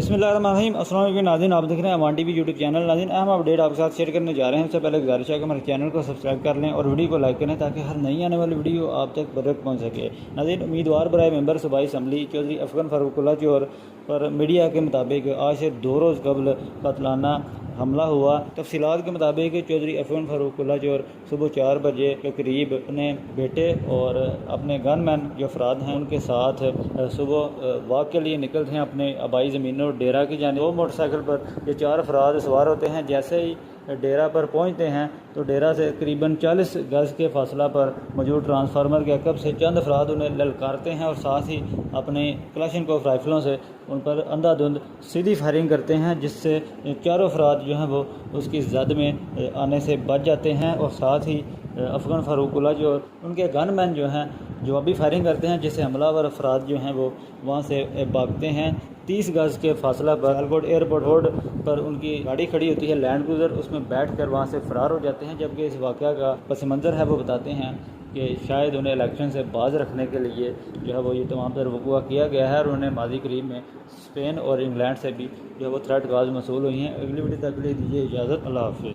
बिस्मिल्लाहिर्रहमानिर्रहीम। अस्सलाम वालेकुम नाज़रीन, आप देख रहे हैं अमान टीवी यूट्यूब चैनल। नाज़रीन, अहम अपडेट आपके साथ शेयर करने जा रहे हैं। उससे पहले गुजारिश है कि हमारे चैनल को सब्सक्राइब कर लें और वीडियो को लाइक करें ताकि हर नई आने वाली वीडियो आप तक डायरेक्ट पहुंच सके। नाज़रीन, उम्मीदवार बराए मेंबर सूबाई असम्बली चौधरी अफगन फारूकुल्लाह चौर पर मीडिया के मुताबिक आज से 2 रोज़ कबल कत्लाना हमला हुआ। तफसीलात के मुताबिक चौधरी अफगन फारूकुल्लाह चौर सुबह 4 बजे के करीब अपने बेटे और अपने गनमैन जो अफराद हैं उनके साथ सुबह वॉक के लिए निकलते हैं अपने आबाई ज़मीनों और डेरा की जानिब। 2 मोटरसाइकिल पर ये 4 अफराद सवार होते हैं। जैसे ही डेरा पर पहुंचते हैं तो डेरा से करीबन 40 गज़ के फासला पर मौजूद ट्रांसफार्मर के अकब से चंद अफराद उन्हें ललकारते हैं और साथ ही अपने क्लाशनकोफ राइफलों से उन पर अंधाधुंध सीधी फायरिंग करते हैं, जिससे चारों अफराद जो हैं वो उसकी जद में आने से बच जाते हैं। और साथ ही अफगन फारूकुल्लाह जो उनके गनमैन जो हैं जवाबी फायरिंग करते हैं, जिससे हमलावर अफराद जो हैं वो वहाँ से भागते हैं। 30 गज़ के फासला पर सियालकोट एयरपोर्ट रोड पर उनकी गाड़ी खड़ी होती है लैंड क्रूज़र, उसमें बैठकर वहाँ से फ़रार हो जाते हैं। जबकि इस वाक़या का पस मंज़र है वो बताते हैं कि शायद उन्हें इलेक्शन से बाज रखने के लिए जो है वो ये तमाम तर वक़ुआ किया गया है और उन्हें माजी करीब में स्पेन और इंग्लैंड से भी जो है वो थ्रेट काल्स मसूल हुई हैं। अगली वीडियो तक के लिए दीजिए इजाज़त। अल्लाह हाफ़िज़।